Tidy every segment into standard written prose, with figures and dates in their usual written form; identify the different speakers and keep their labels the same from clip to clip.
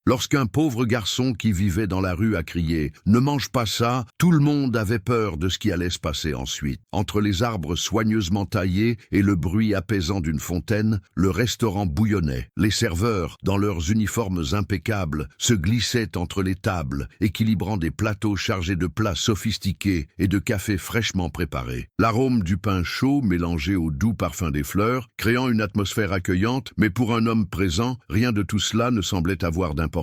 Speaker 1: Lorsqu'un pauvre garçon qui vivait dans la rue a crié « Ne mange pas ça », tout le monde avait peur de ce qui allait se passer ensuite. Entre les arbres soigneusement taillés et le bruit apaisant d'une fontaine, le restaurant bouillonnait. Les serveurs, dans leurs uniformes impeccables, se glissaient entre les tables, équilibrant des plateaux chargés de plats sophistiqués et de cafés fraîchement préparés. L'arôme du pain chaud mélangé au doux parfum des fleurs, créant une atmosphère accueillante, mais pour un homme présent, rien de tout cela ne semblait avoir d'importance.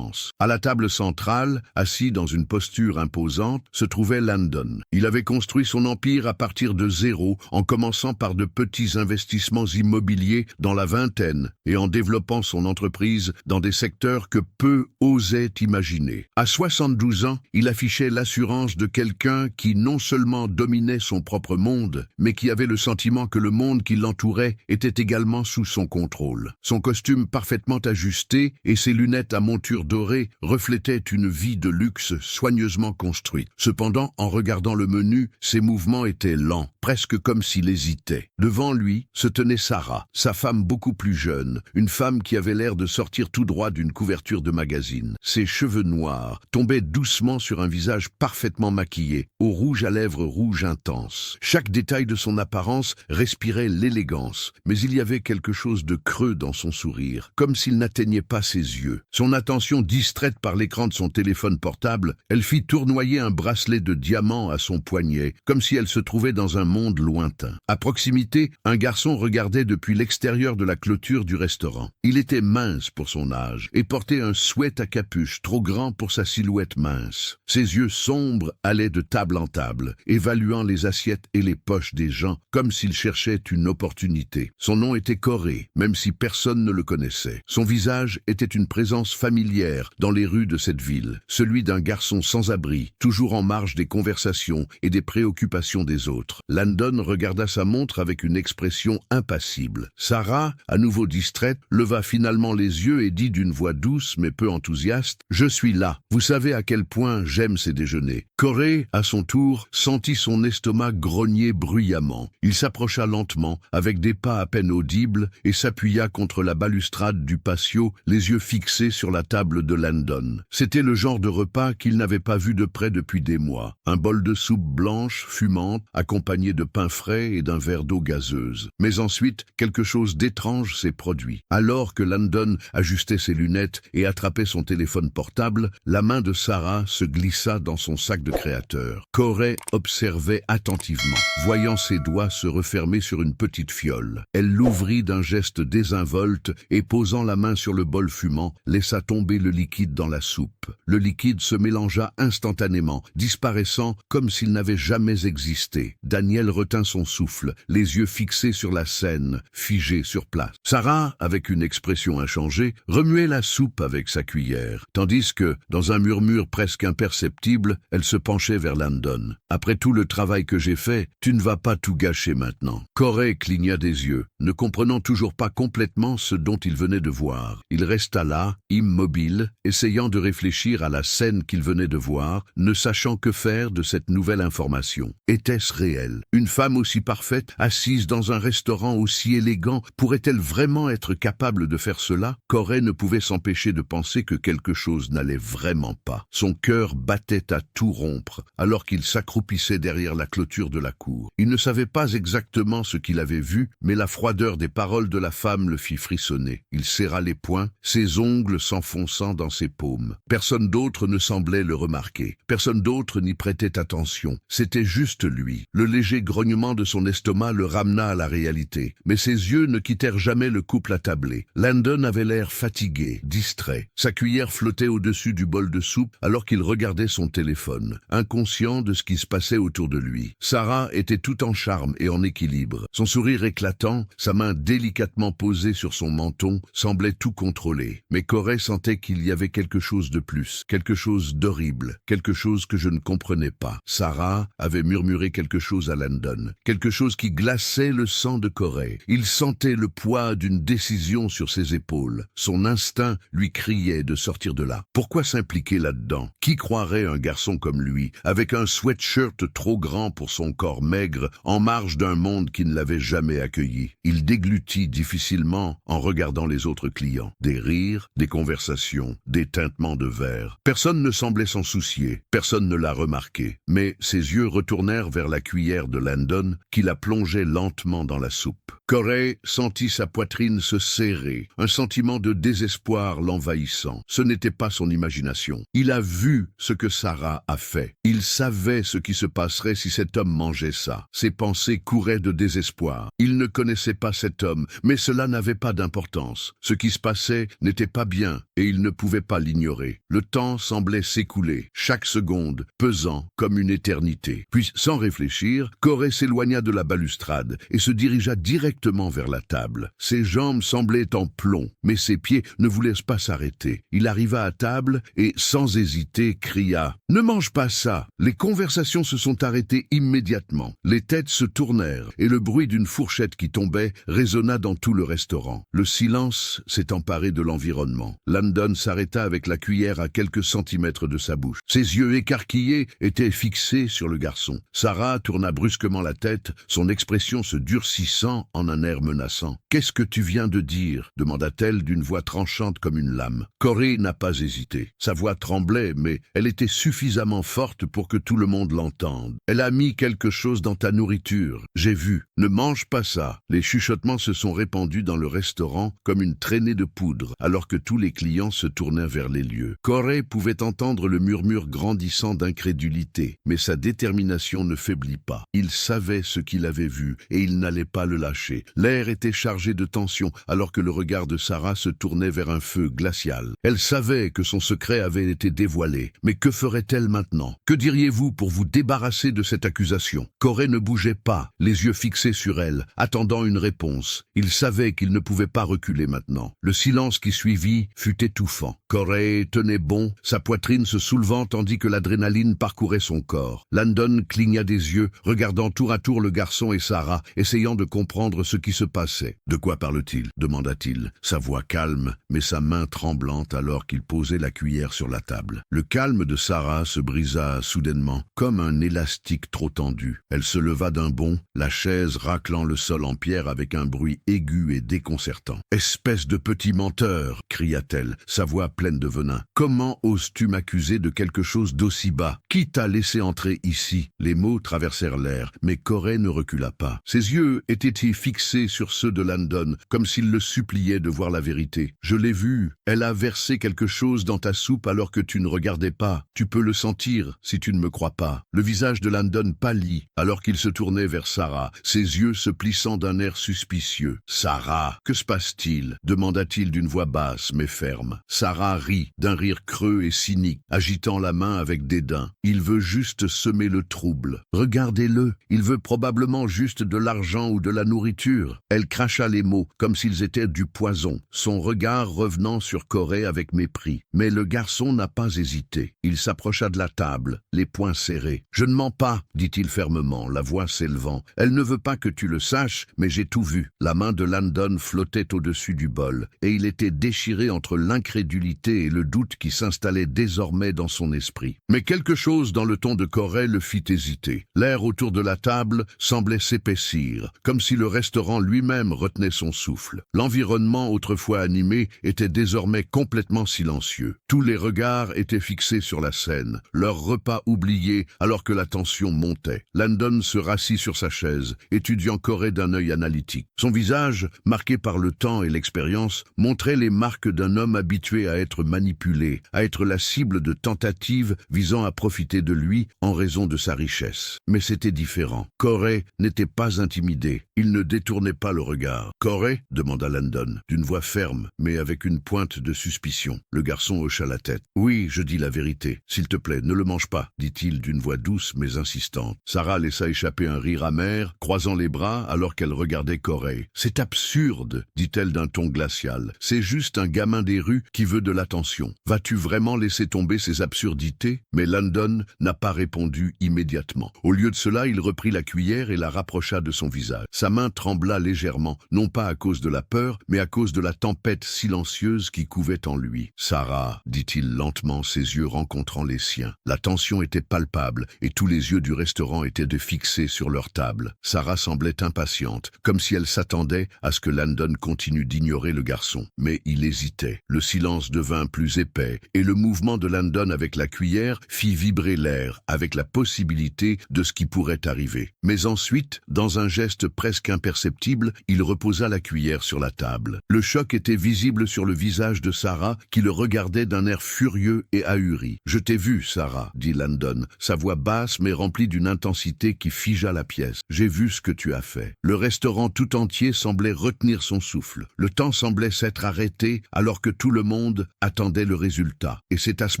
Speaker 1: À la table centrale, assis dans une posture imposante, se trouvait Landon. Il avait construit son empire à partir de zéro, en commençant par de petits investissements immobiliers dans la vingtaine et en développant son entreprise dans des secteurs que peu osaient imaginer. À 72 ans, il affichait l'assurance de quelqu'un qui non seulement dominait son propre monde, mais qui avait le sentiment que le monde qui l'entourait était également sous son contrôle. Son costume parfaitement ajusté et ses lunettes à monture dorée reflétaient une vie de luxe soigneusement construite. Cependant, en regardant le menu, ses mouvements étaient lents, presque comme s'il hésitait. Devant lui se tenait Sarah, sa femme beaucoup plus jeune, une femme qui avait l'air de sortir tout droit d'une couverture de magazine. Ses cheveux noirs tombaient doucement sur un visage parfaitement maquillé, au rouge à lèvres rouge intense. Chaque détail de son apparence respirait l'élégance, mais il y avait quelque chose de creux dans son sourire, comme s'il n'atteignait pas ses yeux. Son attention distraite par l'écran de son téléphone portable, elle fit tournoyer un bracelet de diamants à son poignet, comme si elle se trouvait dans un monde lointain. À proximité, un garçon regardait depuis l'extérieur de la clôture du restaurant. Il était mince pour son âge et portait un sweat à capuche trop grand pour sa silhouette mince. Ses yeux sombres allaient de table en table, évaluant les assiettes et les poches des gens comme s'il cherchait une opportunité. Son nom était Corey, même si personne ne le connaissait. Son visage était une présence familière dans les rues de cette ville, celui d'un garçon sans abri, toujours en marge des conversations et des préoccupations des autres. Landon regarda sa montre avec une expression impassible. Sarah, à nouveau distraite, leva finalement les yeux et dit d'une voix douce mais peu enthousiaste « Je suis là. Vous savez à quel point j'aime ces déjeuners. » Corey, à son tour, sentit son estomac grogner bruyamment. Il s'approcha lentement, avec des pas à peine audibles, et s'appuya contre la balustrade du patio, les yeux fixés sur la table de Landon. C'était le genre de repas qu'il n'avait pas vu de près depuis des mois. Un bol de soupe blanche, fumante, accompagné de pain frais et d'un verre d'eau gazeuse. Mais ensuite, quelque chose d'étrange s'est produit. Alors que Landon ajustait ses lunettes et attrapait son téléphone portable, la main de Sarah se glissa dans son sac de créateur. Corey observait attentivement, voyant ses doigts se refermer sur une petite fiole. Elle l'ouvrit d'un geste désinvolte et posant la main sur le bol fumant, laissa tomber le liquide dans la soupe. Le liquide se mélangea instantanément, disparaissant comme s'il n'avait jamais existé. Daniel retint son souffle, les yeux fixés sur la scène, figé sur place. Sarah, avec une expression inchangée, remuait la soupe avec sa cuillère, tandis que, dans un murmure presque imperceptible, elle se penchait vers Landon. « Après tout le travail que j'ai fait, tu ne vas pas tout gâcher maintenant. » Corey cligna des yeux, ne comprenant toujours pas complètement ce dont il venait de voir. Il resta là, immobile, essayant de réfléchir à la scène qu'il venait de voir, ne sachant que faire de cette nouvelle information. Était-ce réel? Une femme aussi parfaite, assise dans un restaurant aussi élégant, pourrait-elle vraiment être capable de faire cela? Corey ne pouvait s'empêcher de penser que quelque chose n'allait vraiment pas. Son cœur battait à tout rompre, alors qu'il s'accroupissait derrière la clôture de la cour. Il ne savait pas exactement ce qu'il avait vu, mais la froideur des paroles de la femme le fit frissonner. Il serra les poings, ses ongles s'enfonçant dans ses paumes. Personne d'autre ne semblait le remarquer. Personne d'autre n'y prêtait attention. C'était juste lui. Le léger grognement de son estomac le ramena à la réalité. Mais ses yeux ne quittèrent jamais le couple attablé. Landon avait l'air fatigué, distrait. Sa cuillère flottait au-dessus du bol de soupe alors qu'il regardait son téléphone, inconscient de ce qui se passait autour de lui. Sarah était tout en charme et en équilibre. Son sourire éclatant, sa main délicatement posée sur son menton, semblait tout contrôler. Mais Corey sentait qu'il y avait quelque chose de plus, quelque chose d'horrible, quelque chose que je ne comprenais pas. Sarah avait murmuré quelque chose à Landon, quelque chose qui glaçait le sang de Corey. Il sentait le poids d'une décision sur ses épaules. Son instinct lui criait de sortir de là. Pourquoi s'impliquer là-dedans? Qui croirait un garçon comme lui, avec un sweatshirt trop grand pour son corps maigre, en marge d'un monde qui ne l'avait jamais accueilli? Il déglutit difficilement en regardant les autres clients. Des rires, des conversations conversation, des tintements de verre. Personne ne semblait s'en soucier, personne ne l'a remarqué, mais ses yeux retournèrent vers la cuillère de Landon qui la plongeait lentement dans la soupe. Corey sentit sa poitrine se serrer, un sentiment de désespoir l'envahissant. Ce n'était pas son imagination. Il a vu ce que Sarah a fait. Il savait ce qui se passerait si cet homme mangeait ça. Ses pensées couraient de désespoir. Il ne connaissait pas cet homme, mais cela n'avait pas d'importance. Ce qui se passait n'était pas bien, et il ne pouvait pas l'ignorer. Le temps semblait s'écouler, chaque seconde, pesant comme une éternité. Puis, sans réfléchir, Corey s'éloigna de la balustrade et se dirigea directement vers la table. Ses jambes semblaient en plomb, mais ses pieds ne voulaient pas s'arrêter. Il arriva à table et, sans hésiter, cria « Ne mange pas ça !» Les conversations se sont arrêtées immédiatement. Les têtes se tournèrent et le bruit d'une fourchette qui tombait résonna dans tout le restaurant. Le silence s'est emparé de l'environnement. Landon s'arrêta avec la cuillère à quelques centimètres de sa bouche. Ses yeux écarquillés étaient fixés sur le garçon. Sarah tourna brusquement la tête, son expression se durcissant en un air menaçant. « Qu'est-ce que tu viens de dire ?» demanda-t-elle d'une voix tranchante comme une lame. Corey n'a pas hésité. Sa voix tremblait, mais elle était suffisamment forte pour que tout le monde l'entende. « Elle a mis quelque chose dans ta nourriture. J'ai vu. Ne mange pas ça. » Les chuchotements se sont répandus dans le restaurant comme une traînée de poudre, alors que tous les clients se tournaient vers les lieux. Corey pouvait entendre le murmure grandissant d'incrédulité, mais sa détermination ne faiblit pas. Il savait ce qu'il avait vu, et il n'allait pas le lâcher. L'air était chargé de tension, alors que le regard de Sarah se tournait vers un feu glacial. Elle savait que son secret avait été dévoilé, mais que ferait-elle maintenant? Que diriez-vous pour vous débarrasser de cette accusation? Corey ne bougeait pas, les yeux fixés sur elle, attendant une réponse. Il savait qu'il ne pouvait pas reculer maintenant. Le silence qui suivit fut étouffant. Corey tenait bon, sa poitrine se soulevant tandis que l'adrénaline parcourait son corps. Landon cligna des yeux, regardant tour à tour le garçon et Sarah, essayant de comprendre ce qui se passait. « De quoi parle-t-il » demanda-t-il, sa voix calme, mais sa main tremblante alors qu'il posait la cuillère sur la table. Le calme de Sarah se brisa soudainement, comme un élastique trop tendu. Elle se leva d'un bond, la chaise raclant le sol en pierre avec un bruit aigu et déconcertant. « Espèce de petit menteur !» cria-t-elle, sa voix pleine de venin. « Comment oses-tu m'accuser de quelque chose d'aussi bas? Qui t'a laissé entrer ici ?» Les mots traversèrent l'air, mais Corey ne recula pas. Ses yeux étaient fixés sur ceux de Landon, comme s'il le suppliait de voir la vérité. « Je l'ai vue. Elle a versé quelque chose dans ta soupe alors que tu ne regardais pas. Tu peux le sentir si tu ne me crois pas. » Le visage de Landon pâlit alors qu'il se tournait vers Sarah, ses yeux se plissant d'un air suspicieux. « Sarah, que se passe-t-il » demanda-t-il d'une voix basse mais ferme. Sarah rit, d'un rire creux et cynique, agitant la main avec dédain. « Il veut juste semer le trouble. Regardez-le, il veut probablement juste de l'argent ou de la nourriture. » Elle cracha les mots comme s'ils étaient du poison, son regard revenant sur Corey avec mépris. Mais le garçon n'a pas hésité. Il s'approcha de la table, les poings serrés. « Je ne mens pas, » dit-il fermement, la voix s'élevant. « Elle ne veut pas que tu le saches, mais j'ai tout vu. » La main de Landon flottait au-dessus du bol, et il était déchiré entre l'incrédulité et le doute qui s'installait désormais dans son esprit. Mais quelque chose dans le ton de Corey le fit hésiter. L'air autour de la table semblait s'épaissir, comme si le restaurant lui-même retenait son souffle. L'environnement autrefois animé était désormais complètement silencieux. Tous les regards étaient fixés sur la scène, leur repas oublié alors que la tension montait. Landon se rassit sur sa chaise, étudiant Corey d'un œil analytique. Son visage, marqué par le temps et l'expérience, montrait les marques d'un homme habitué à être manipulé, à être la cible de tentatives visant à profiter de lui en raison de sa richesse. Mais c'était différent. Corey n'était pas intimidé. Il ne détournait pas le regard. « Corey » demanda Landon, d'une voix ferme, mais avec une pointe de suspicion. Le garçon hocha la tête. « Oui, je dis la vérité. S'il te plaît, ne le mange pas, » dit-il d'une voix douce mais insistante. Sarah laissa échapper un rire amer, croisant les bras alors qu'elle regardait Corey. « C'est absurde, » dit-elle d'un ton glacial. « C'est juste un gamin des rues qui veut de l'attention. Vas-tu vraiment laisser tomber ces absurdités ?» Mais Landon n'a pas répondu immédiatement. Au lieu de cela, il reprit la cuillère et la rapprocha de son visage. Sa main trembla légèrement, non pas à cause de la peur, mais à cause de la tempête silencieuse qui couvait en lui. « Sarah » dit-il lentement, ses yeux rencontrant les siens. La tension était palpable et tous les yeux du restaurant étaient fixés sur leur table. Sarah semblait impatiente, comme si elle s'attendait à ce que Landon continue d'ignorer le garçon. Mais il hésitait. Le silence devint plus épais, et le mouvement de Landon avec la cuillère fit vibrer l'air, avec la possibilité de ce qui pourrait arriver. Mais ensuite, dans un geste presque imperceptible, il reposa la cuillère sur la table. Le choc était visible sur le visage de Sarah, qui le regardait d'un air furieux et ahuri. « Je t'ai vu, Sarah, » dit Landon, sa voix basse mais remplie d'une intensité qui figea la pièce. « J'ai vu ce que tu as fait. » Le restaurant tout entier semblait retenir son souffle. Le temps semblait s'être arrêté alors que tout le monde attendait le résultat. Et c'est à ce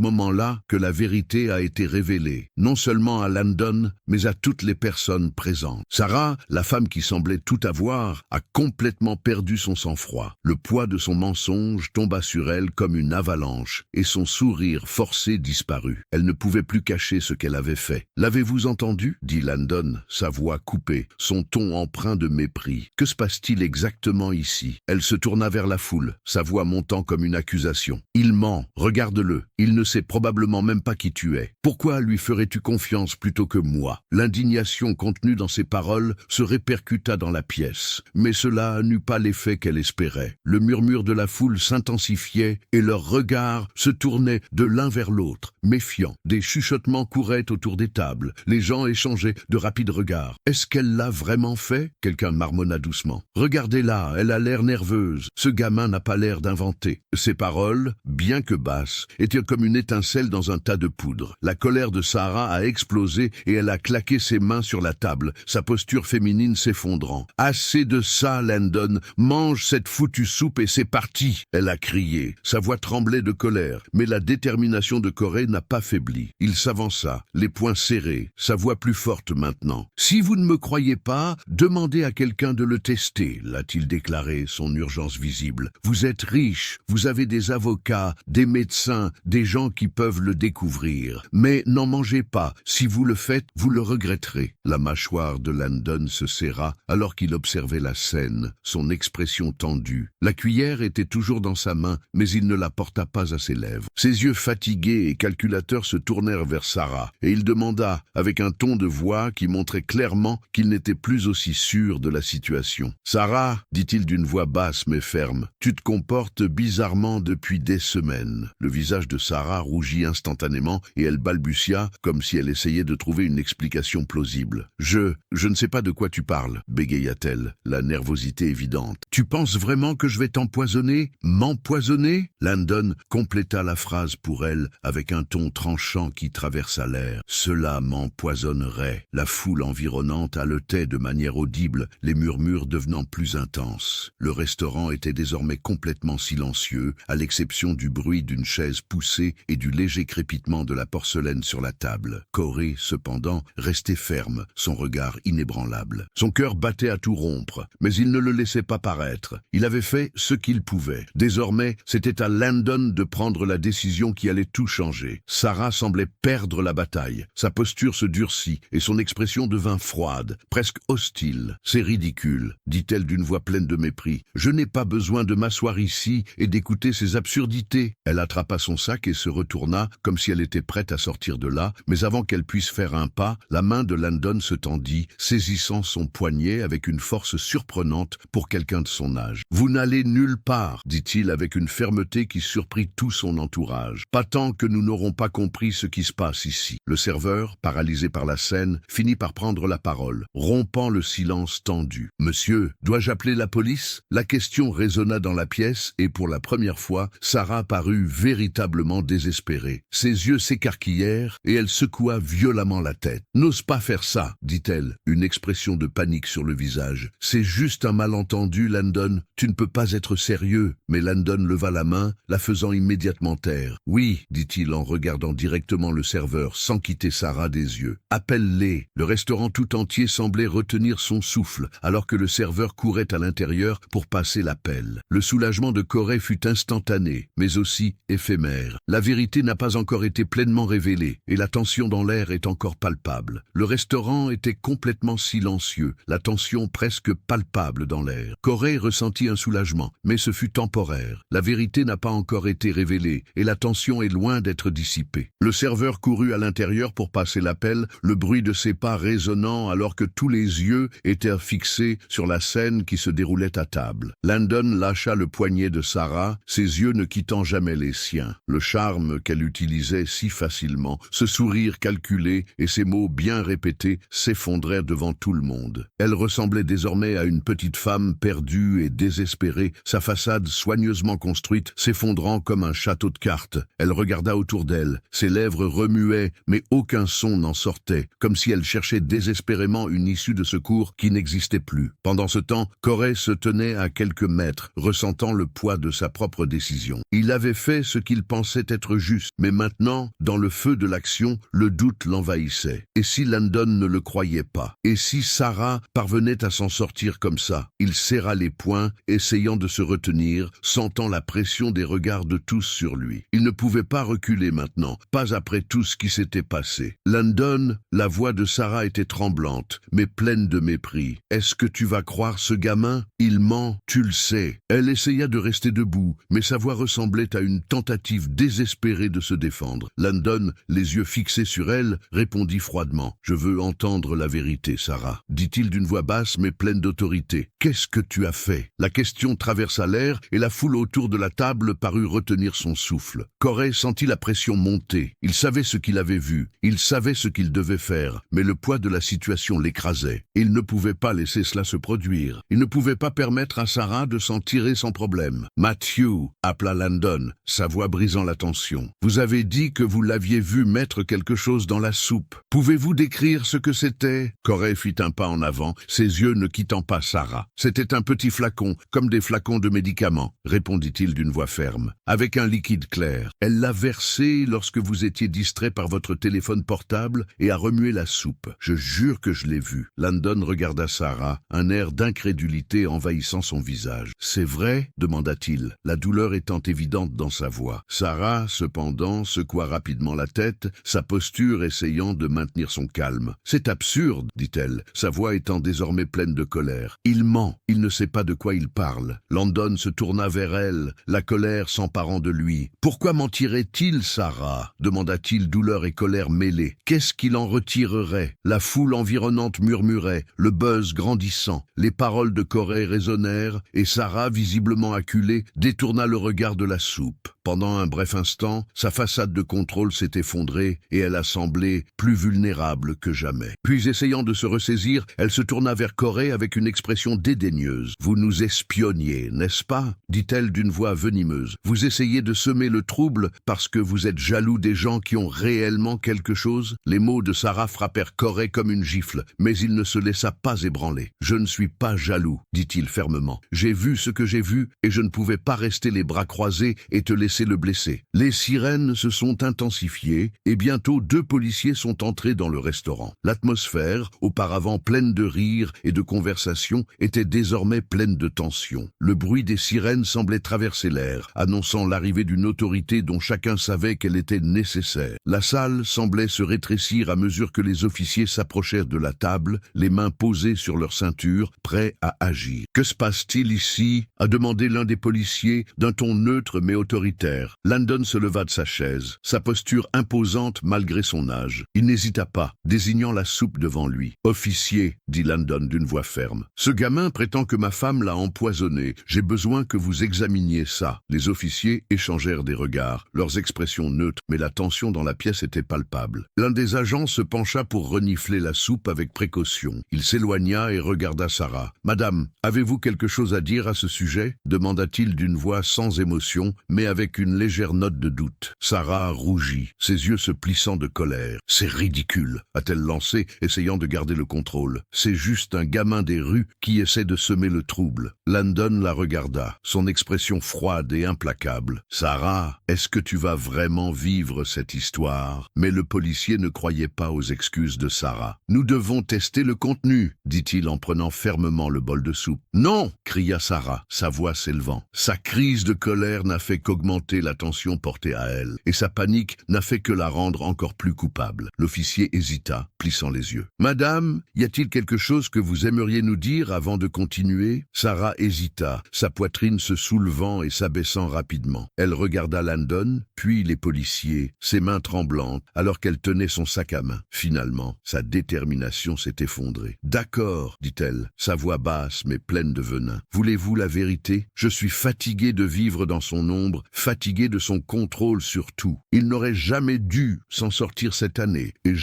Speaker 1: moment-là que la vérité a été révélée, non seulement à Landon, mais à toutes les personnes présentes. Sarah, la femme qui semblait tout avoir, a complètement perdu son sang-froid. Le poids de son mensonge tomba sur elle comme une avalanche, et son sourire forcé disparut. Elle ne pouvait plus cacher ce qu'elle avait fait. « L'avez-vous entendu ?» dit Landon, sa voix coupée, son ton empreint de mépris. « Que se passe-t-il exactement ici ?» Elle se tourna vers la foule, sa voix montant comme une accusation. « Il ment, regarde-le. Il ne sait probablement même pas qui tu es. Pourquoi lui ferais-tu confiance plutôt que moi ?» L'indignation contenue dans ses paroles se répercuta dans la pièce, mais cela n'eut pas l'effet qu'elle espérait. Le murmure de la foule s'intensifiait et leurs regards se tournaient de l'un vers l'autre, méfiants. Des chuchotements couraient autour des tables. Les gens échangeaient de rapides regards. « Est-ce qu'elle l'a vraiment fait ?» Quelqu'un marmonna doucement. « Regardez-la, elle a l'air nerveuse. Ce gamin n'a pas l'air d'inventer. » Ces paroles, bien que basses, étaient comme une étincelle dans un tas de poudre. La colère de Sarah a explosé et elle a claqué ses mains sur la table, sa posture féminine s'effondrant. « Assez de ça, Landon. Mange cette foutue soupe et c'est parti !» Elle a crié. Sa voix tremblait de colère, mais la détermination de Corey n'a pas faibli. Il s'avança, les poings serrés, sa voix plus forte maintenant. « Si vous ne me croyez pas, demandez à quelqu'un de le tester, » l'a-t-il déclaré, son urgence visible. « Vous êtes riche, vous avez des avocats, des médecins, des gens qui peuvent le découvrir. Mais n'en mangez pas, si vous le faites, vous le regretterez. » La mâchoire de Landon se serra alors qu'il observait la scène, son expression tendue. La cuillère était toujours dans sa main, mais il ne la porta pas à ses lèvres. Ses yeux fatigués et calculateurs se tournèrent vers Sarah, et il demanda, avec un ton de voix qui montrait clairement qu'il n'était plus aussi sûr de la situation. « Sarah, dit-il d'une voix basse mais ferme, tu te comportes bizarrement depuis des semaines. » Le visage de Sarah rougit instantanément et elle balbutia comme si elle essayait de trouver une explication plausible. « Je ne sais pas de quoi tu parles, » bégaya-t-elle, la nervosité évidente. « Tu penses vraiment que je vais t'empoisonner ? M'empoisonner ?» Landon compléta la phrase pour elle avec un ton tranchant qui traversa l'air. « Cela m'empoisonnerait. » La foule environnante haletait de manière audible, les murmures devenant plus intenses. Le restaurant était désormais complètement silencieux, à l'exception du bruit d'une chaise poussée et du léger crépitement de la porcelaine sur la table. Corey, cependant, restait ferme, son regard inébranlable. Son cœur battait à tout rompre, mais il ne le laissait pas paraître. Il avait fait ce qu'il pouvait. Désormais, c'était à Landon de prendre la décision qui allait tout changer. Sarah semblait perdre la bataille. Sa posture se durcit et son expression devint froide, presque hostile. « C'est ridicule, » dit-elle d'une voix pleine de mépris. « Je n'ai pas besoin de m'asseoir ici et d'écouter ces absurdités. » Elle attrapa son sac et se retourna comme si elle était prête à sortir de là, mais avant qu'elle puisse faire un pas, la main de Landon se tendit, saisissant son poignet avec une force surprenante pour quelqu'un de son âge. « Vous n'allez nulle part, » dit-il avec une fermeté qui surprit tout son entourage. « Pas tant que nous n'aurons pas compris ce qui se passe ici. » Le serveur, paralysé par la scène, finit par prendre la parole, rompant le silence tendu. « Monsieur, dois-je appeler la police ?» La question résonna dans la pièce et pour la première fois, Sarah parut véritablement désespérée. Ses yeux s'écarquillèrent et elle secoua violemment la tête. « N'ose pas faire ça, » dit-elle, une expression de panique sur le visage. « C'est juste un malentendu, Landon. Tu ne peux pas être sérieux. » Mais Landon leva la main, la faisant immédiatement taire. « Oui, » dit-il en regardant directement le serveur sans quitter Sarah des yeux. « Appelle-les. » Le restaurant tout entier semblait retenir son souffle alors que le serveur courait à l'intérieur pour passer l'appel. Le soulagement de Corey fut instantané, mais aussi éphémère. La vérité n'a pas encore été pleinement révélée et la tension dans l'air est encore palpable. Le restaurant était complètement silencieux, la tension presque palpable dans l'air. Corey ressentit un soulagement, mais ce fut temporaire. La vérité n'a pas encore été révélée et la tension est loin d'être dissipée. Le serveur courut à l'intérieur pour passer l'appel, le bruit de ses pas résonnant alors que tous les yeux étaient fixés sur la scène qui se déroulait à table. Landon lâcha le poignet de Sarah ses yeux ne quittant jamais les siens. Le charme qu'elle utilisait si facilement, ce sourire calculé et ces mots bien répétés s'effondraient devant tout le monde. Elle ressemblait désormais à une petite femme perdue et désespérée, sa façade soigneusement construite s'effondrant comme un château de cartes. Elle regarda autour d'elle, ses lèvres remuaient, mais aucun son n'en sortait, comme si elle cherchait désespérément une issue de secours qui n'existait plus. Pendant ce temps, Corey se tenait à quelques mètres, ressentant le poids de sa propre décision. Il avait fait ce qu'il pensait être juste, mais maintenant, dans le feu de l'action, le doute l'envahissait. Et si Landon ne le croyait pas? Et si Sarah parvenait à s'en sortir comme ça? Il serra les poings, essayant de se retenir, sentant la pression des regards de tous sur lui. Il ne pouvait pas reculer maintenant, pas après tout ce qui s'était passé. Landon, la voix de Sarah était tremblante, mais pleine de mépris. « Est-ce que tu vas croire ce gamin? Il ment, tu le sais. » Elle essaya de rester debout, mais sa voix ressemblait à une tentative désespérée de se défendre. Landon, les yeux fixés sur elle, répondit froidement. « Je veux entendre la vérité, Sarah, » dit-il d'une voix basse mais pleine d'autorité. « Qu'est-ce que tu as fait ?» La question traversa l'air et la foule autour de la table parut retenir son souffle. Corey sentit la pression monter. Il savait ce qu'il avait vu, il savait ce qu'il devait faire, mais le poids de la situation l'écrasait. Il ne pouvait pas laisser cela se produire. Il ne pouvait pas permettre à Sarah de s'en tirer sans problème. « Matthew » appela Landon, sa voix brisant la tension. « Vous avez dit que vous l'aviez vu mettre quelque chose dans la soupe. Pouvez-vous décrire ce que c'était ?» Corey fit un pas en avant, ses yeux ne quittant pas Sarah. « C'était un petit flacon, comme des flacons de médicaments, » répondit-il d'une voix ferme, avec un liquide clair. « Elle l'a versé lorsque vous étiez distrait par votre téléphone portable et a remué la soupe. Je jure que je l'ai vu. » Landon regarda Sarah, un air d'incrédulité envahissant son visage. « C'est vrai ?» demanda-t-il, la douleur étant évidente dans sa voix. Sarah, cependant, secoua rapidement la tête, sa posture essayant de maintenir son calme. « C'est absurde, » dit-elle, sa voix étant désormais pleine de colère. « Il ment, il ne sait pas de quoi il parle. » Landon se tourna vers elle, la colère s'emparant de lui. « Pourquoi mentirait-il, Sarah ?» demanda-t-il, douleur et colère mêlées. « Qu'est-ce qu'il en retirerait ?» La foule environnante murmurait, le buzz grandissant. Les paroles de Corey résonnèrent, et Sarah, visiblement acculée, détourna le regard de la soupe. Pendant un bref instant, sa façade de contrôle s'est effondrée et elle a semblé plus vulnérable que jamais. Puis, essayant de se ressaisir, elle se tourna vers Corey avec une expression dédaigneuse. « Vous nous espionniez, n'est-ce pas ?» dit-elle d'une voix venimeuse. « Vous essayez de semer le trouble parce que vous êtes jaloux des gens qui ont réellement quelque chose ?» Les mots de Sarah frappèrent Corey comme une gifle, mais il ne se laissa pas ébranler. « Je ne suis pas jaloux, » dit-il fermement. « J'ai vu ce que j'ai vu et je ne pouvais pas rester les bras croisés et te laisser le blessé. » Les sirènes se sont intensifiées et bientôt 2 policiers sont entrés dans le restaurant. L'atmosphère, auparavant pleine de rires et de conversations, était désormais pleine de tension. Le bruit des sirènes semblait traverser l'air, annonçant l'arrivée d'une autorité dont chacun savait qu'elle était nécessaire. La salle semblait se rétrécir à mesure que les officiers s'approchèrent de la table, les mains posées sur leur ceinture, prêts à agir. « Que se passe-t-il ici ?» a demandé l'un des policiers d'un ton neutre mais autoritaire. Landon se leva de sa chaise, sa posture imposante malgré son âge. Il n'hésita pas, désignant la soupe devant lui. « Officier, » dit Landon d'une voix ferme, « ce gamin prétend que ma femme l'a empoisonné. J'ai besoin que vous examiniez ça. » Les officiers échangèrent des regards, leurs expressions neutres, mais la tension dans la pièce était palpable. L'un des agents se pencha pour renifler la soupe avec précaution. Il s'éloigna et regarda Sarah. « Madame, avez-vous quelque chose à dire à ce sujet ?» demanda-t-il d'une voix sans émotion, mais avec une légère note de doute. Sarah rougit, ses yeux se plissant de colère. « C'est ridicule », a-t-elle lancé, essayant de garder le contrôle. « C'est juste un gamin des rues qui essaie de semer le trouble. » Landon la regarda, son expression froide et implacable. « Sarah, est-ce que tu vas vraiment vivre cette histoire ?» Mais le policier ne croyait pas aux excuses de Sarah. « Nous devons tester le contenu, » dit-il en prenant fermement le bol de soupe. « Non !» cria Sarah, sa voix s'élevant. Sa crise de colère n'a fait qu'augmenter augmenté l'attention portée à elle, et sa panique n'a fait que la rendre encore plus coupable. L'officier hésita, plissant les yeux. « Madame, y a-t-il quelque chose que vous aimeriez nous dire avant de continuer ?» Sarah hésita, sa poitrine se soulevant et s'abaissant rapidement. Elle regarda Landon, puis les policiers, ses mains tremblantes, alors qu'elle tenait son sac à main. Finalement, sa détermination s'est effondrée. « D'accord, dit-elle, sa voix basse mais pleine de venin. Voulez-vous la vérité? Je suis fatiguée de vivre dans son ombre, fatiguée de son contrôle sur tout. Il n'aurait jamais dû s'en sortir cette année, et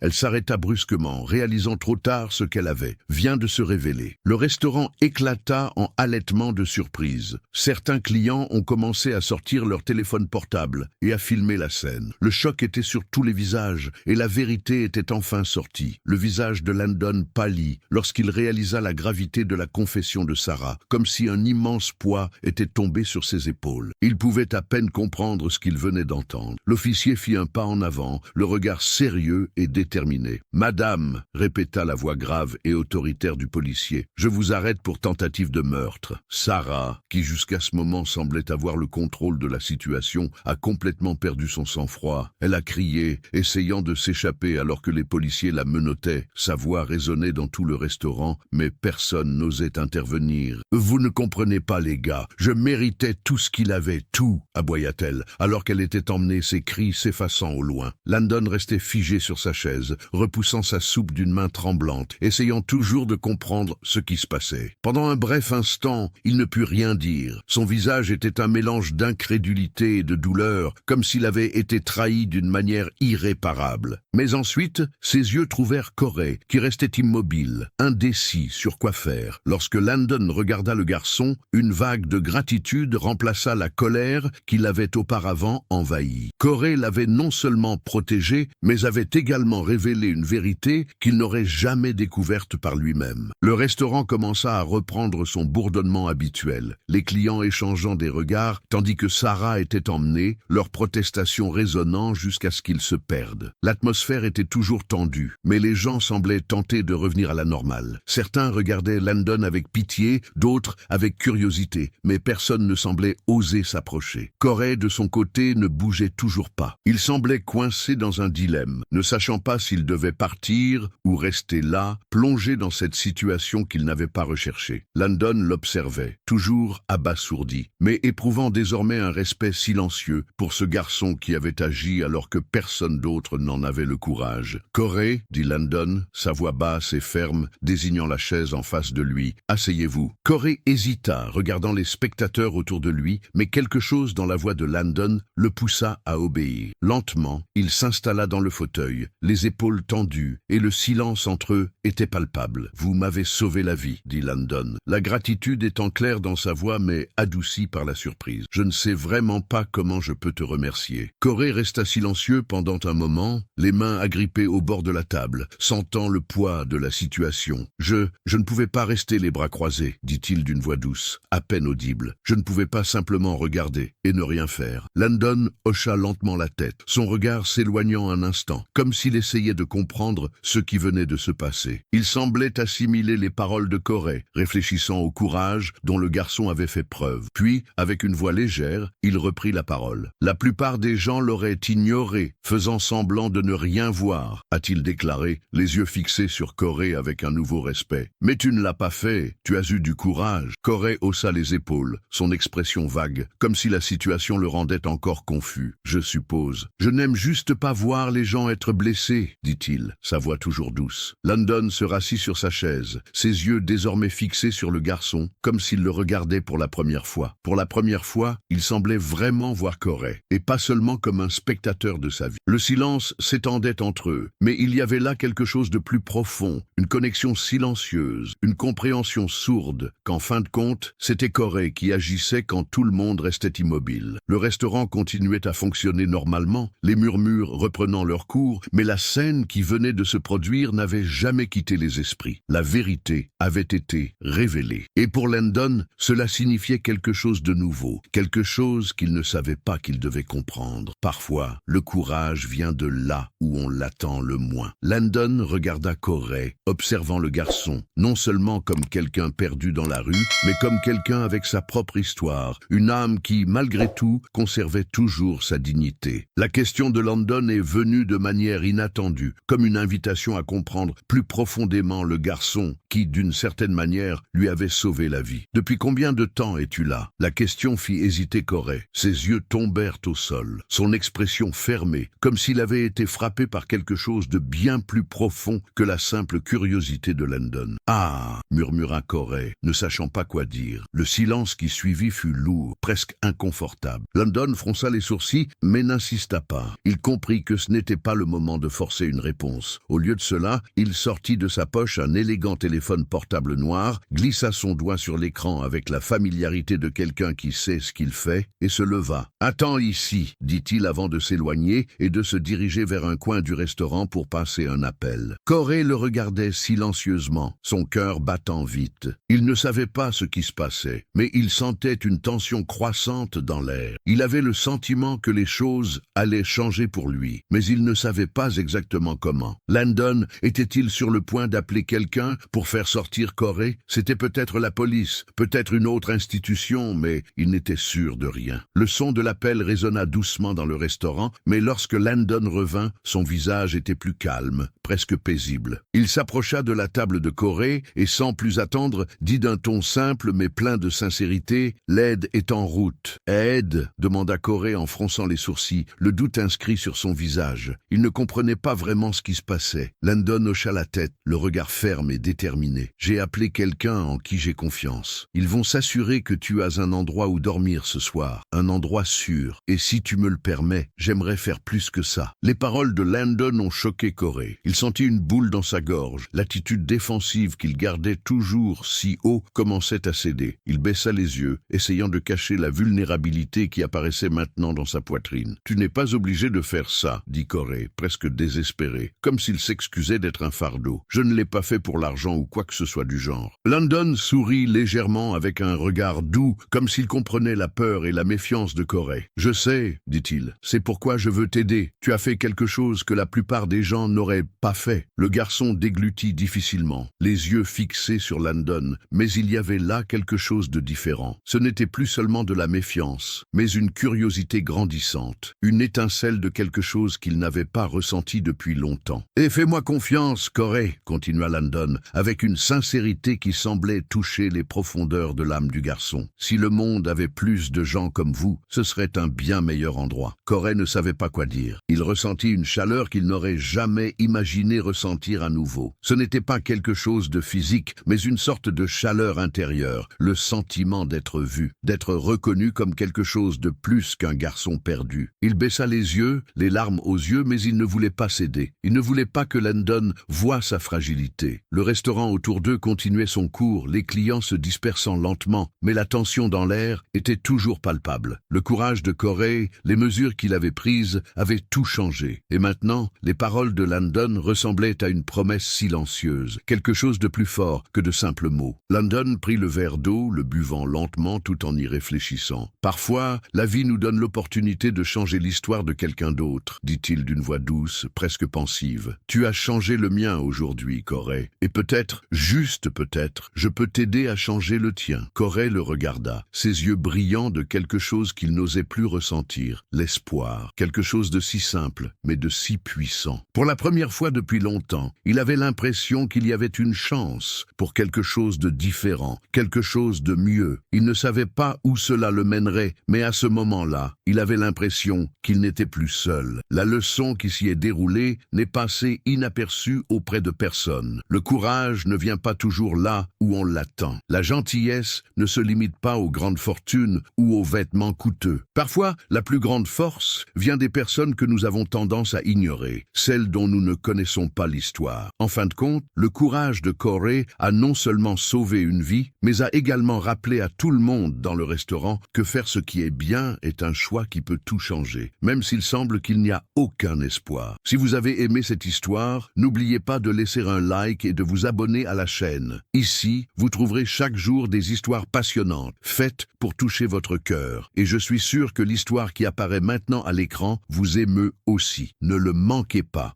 Speaker 1: Elle s'arrêta brusquement, réalisant trop tard ce qu'elle vient de se révéler. Le restaurant éclata en halètements de surprise. Certains clients ont commencé à sortir leur téléphone portable et à filmer la scène. Le choc était sur tous les visages, et la vérité était enfin sortie. Le visage de Landon pâlit lorsqu'il réalisa la gravité de la confession de Sarah, comme si un immense poids était tombé sur ses épaules. Il pouvait à peine comprendre ce qu'il venait d'entendre. L'officier fit un pas en avant, le regard sérieux et déterminé. « Madame, répéta la voix grave et autoritaire du policier, je vous arrête pour tentative de meurtre. » Sarah, qui jusqu'à ce moment semblait avoir le contrôle de la situation, a complètement perdu son sang-froid. Elle a crié, essayant de s'échapper alors que les policiers la menottaient. Sa voix résonnait dans tout le restaurant, mais personne n'osait intervenir. « Vous ne comprenez pas, les gars, je méritais tout ce qu'il avait, tout, aboya-t-elle, alors qu'elle était emmenée, ses cris s'effaçant au loin. Landon restait figé sur sa chaise, repoussant sa soupe d'une main tremblante, essayant toujours de comprendre ce qui se passait. Pendant un bref instant, il ne put rien dire. Son visage était un mélange d'incrédulité et de douleur, comme s'il avait été trahi d'une manière irréparable. Mais ensuite, ses yeux trouvèrent Corey, qui restait immobile, indécis sur quoi faire. Lorsque Landon regarda le garçon, une vague de gratitude remplaça la colère qui l'avait auparavant envahi. Corey l'avait non seulement protégé, mais avait également révélé une vérité qu'il n'aurait jamais découverte par lui-même. Le restaurant commença à reprendre son bourdonnement habituel, les clients échangeant des regards, tandis que Sarah était emmenée, leurs protestations résonnant jusqu'à ce qu'ils se perdent. L'atmosphère était toujours tendue, mais les gens semblaient tentés de revenir à la normale. Certains regardaient Landon avec pitié, d'autres avec curiosité, mais personne ne semblait oser s'approcher. Corey, de son côté, ne bougeait toujours pas. Il semblait coincé dans un dilemme, ne sachant pas s'il devait partir ou rester là, plongé dans cette situation qu'il n'avait pas recherchée. Landon l'observait, toujours abasourdi, mais éprouvant désormais un respect silencieux pour ce garçon qui avait agi alors que personne d'autre n'en avait le courage. « Corey, dit Landon, sa voix basse et ferme, désignant la chaise en face de lui, « asseyez-vous. » Corey hésita, regardant les spectateurs autour de lui, mais quelque chose dans la voix de Landon le poussa à obéir. Lentement, il s'installa dans le fauteuil, les épaules tendues, et le silence entre eux était palpable. « Vous m'avez sauvé la vie, » dit Landon, la gratitude étant claire dans sa voix mais adoucie par la surprise. « Je ne sais vraiment pas comment je peux te remercier. » Corey resta silencieux pendant un moment, les mains agrippées au bord de la table, sentant le poids de la situation. « Je ne pouvais pas rester les bras croisés, » dit-il d'une voix douce, à peine audible. « Je ne pouvais pas simplement regarder et ne rien faire. » Landon hocha lentement la tête, son regard s'éloignant un instant, comme s'il essayait de comprendre ce qui venait de se passer. Il semblait assimiler les paroles de Corey, réfléchissant au courage dont le garçon avait fait preuve. Puis, avec une voix légère, il reprit la parole. « La plupart des gens l'auraient ignoré, faisant semblant de ne rien voir, » a-t-il déclaré, les yeux fixés sur Corey avec un nouveau respect. « Mais tu ne l'as pas fait, tu as eu du courage. » Corey haussa les épaules, son expression vague, comme si la situation le rendait encore confus. « Je suppose. Je n'aime juste pas voir les gens être blessés, » dit-il, sa voix toujours douce. Landon se rassit sur sa chaise, ses yeux désormais fixés sur le garçon, comme s'il le regardait pour la première fois. Pour la première fois, il semblait vraiment voir Corey, et pas seulement comme un spectateur de sa vie. Le silence s'étendait entre eux, mais il y avait là quelque chose de plus profond, une connexion silencieuse, une compréhension sourde, qu'en fin de compte, c'était Corey qui agissait quand tout le monde restait immobile. Le restaurant continuait à fonctionner normalement, les murmures reprenant leur cours, mais la scène qui venait de se produire n'avait jamais quitté les esprits. La vérité avait été révélée. Et pour Landon, cela signifiait quelque chose de nouveau, quelque chose qu'il ne savait pas qu'il devait comprendre. Parfois, le courage vient de là où on l'attend le moins. Landon regarda Corey, observant le garçon, non seulement comme quelqu'un perdu dans la rue, mais comme quelqu'un avec sa propre histoire, une âme qui qui, malgré tout, conservait toujours sa dignité. La question de Landon est venue de manière inattendue, comme une invitation à comprendre plus profondément le garçon qui, d'une certaine manière, lui avait sauvé la vie. « Depuis combien de temps es-tu là ?» La question fit hésiter Corey. Ses yeux tombèrent au sol, son expression fermée, comme s'il avait été frappé par quelque chose de bien plus profond que la simple curiosité de Landon. « Ah !» murmura Corey, ne sachant pas quoi dire. Le silence qui suivit fut lourd, presque inconfortable. Landon fronça les sourcils, mais n'insista pas. Il comprit que ce n'était pas le moment de forcer une réponse. Au lieu de cela, il sortit de sa poche un élégant téléphone portable noir, glissa son doigt sur l'écran avec la familiarité de quelqu'un qui sait ce qu'il fait, et se leva. « Attends ici », dit-il avant de s'éloigner et de se diriger vers un coin du restaurant pour passer un appel. Corey le regardait silencieusement, son cœur battant vite. Il ne savait pas ce qui se passait, mais il sentait une tension croissante dans l'air. Il avait le sentiment que les choses allaient changer pour lui, mais il ne savait pas exactement comment. Landon était-il sur le point d'appeler quelqu'un pour faire sortir Corey? C'était peut-être la police, peut-être une autre institution, mais il n'était sûr de rien. Le son de l'appel résonna doucement dans le restaurant, mais lorsque Landon revint, son visage était plus calme, presque paisible. Il s'approcha de la table de Corey et, sans plus attendre, dit d'un ton simple mais plein de sincérité, « L'aide est en route. »« Aide ?» demanda Corey en fronçant les sourcils, le doute inscrit sur son visage. Il ne comprenait pas vraiment ce qui se passait. Landon hocha la tête, le regard ferme et déterminé. « J'ai appelé quelqu'un en qui j'ai confiance. Ils vont s'assurer que tu as un endroit où dormir ce soir, un endroit sûr. Et si tu me le permets, j'aimerais faire plus que ça. » Les paroles de Landon ont choqué Corey. Il sentit une boule dans sa gorge. L'attitude défensive qu'il gardait toujours si haut commençait à céder. Il baissa les yeux, essayant de cacher la vulnérabilité qui apparaissait maintenant dans sa poitrine. « Tu n'es pas obligé de faire ça, » dit Corey, presque désespéré, comme s'il s'excusait d'être un fardeau. « Je ne l'ai pas fait pour l'argent ou quoi que ce soit du genre. » Landon sourit légèrement avec un regard doux, comme s'il comprenait la peur et la méfiance de Corey. « Je sais, » dit-il, « c'est pourquoi je veux t'aider. Tu as fait quelque chose que la plupart des gens n'auraient pas fait. » Le garçon déglutit difficilement, les yeux fixés sur Landon, mais il y avait là quelque chose de différent. Ce n'était plus seulement de la méfiance, mais une curiosité grandissante, une étincelle de quelque chose qu'il n'avait pas ressenti depuis longtemps. « Et fais-moi confiance, Corey, » continua Landon, avec une sincérité qui semblait toucher les profondeurs de l'âme du garçon. « Si le monde avait plus de gens comme vous, ce serait un bien meilleur endroit. » Corey ne savait pas quoi dire. Il ressentit une chaleur qu'il n'aurait jamais imaginé ressentir à nouveau. Ce n'était pas quelque chose de physique, mais une sorte de chaleur intérieure, le sentiment d'être vu, d'être reconnu comme quelque chose de plus qu'un garçon perdu. Il baissa les yeux, les larmes aux yeux, mais il ne voulait pas céder. Il ne voulait pas que Landon voie sa fragilité. Le restaurant autour d'eux continuait son cours, les clients se dispersant lentement, mais la tension dans l'air était toujours palpable. Le courage de Corey, les mesures qu'il avait prises, avaient tout changé. Et maintenant, les paroles de Landon ressemblaient à une promesse silencieuse, quelque chose de plus fort que de simples mots. Landon prit le verre d'eau, le buvant lentement tout en y réfléchissant. « Parfois, la vie nous donne l'opportunité de changer l'histoire de quelqu'un d'autre, » dit-il d'une voix douce, presque pensive. « Tu as changé le mien aujourd'hui, Corey. Et peut-être, juste peut-être, je peux t'aider à changer le tien. » Corey le regarda, ses yeux brillants de quelque chose qu'il n'osait plus ressentir, l'espoir, quelque chose de si simple, mais de si puissant. Pour la première fois depuis longtemps, il avait l'impression qu'il y avait une chance pour quelque chose de différent, quelque chose de mieux. Il ne savait pas où cela le mènerait, mais à ce moment-là, il avait l'impression qu'il n'était plus seul. La leçon qui s'y est déroulée n'est passée inaperçue auprès de personne. Le courage ne vient pas toujours là où on l'attend. La gentillesse ne se limite pas aux grandes fortunes ou aux vêtements coûteux. Parfois, la plus grande force vient des personnes que nous avons tendance à ignorer, celles dont nous ne connaissons pas l'histoire. En fin de compte, le courage de Corey a non seulement sauvé une vie, mais a également rappelé à tout le monde dans le restaurant que faire ce qui est bien est un choix qui peut tout changer, même s'il semble qu'il n'y a aucun espoir. Si vous avez aimé cette histoire, n'oubliez pas de laisser un like et de vous abonner à la chaîne. Ici, vous trouverez chaque jour des histoires passionnantes, faites pour toucher votre cœur. Et je suis sûr que l'histoire qui apparaît maintenant à l'écran vous émeut aussi. Ne le manquez pas.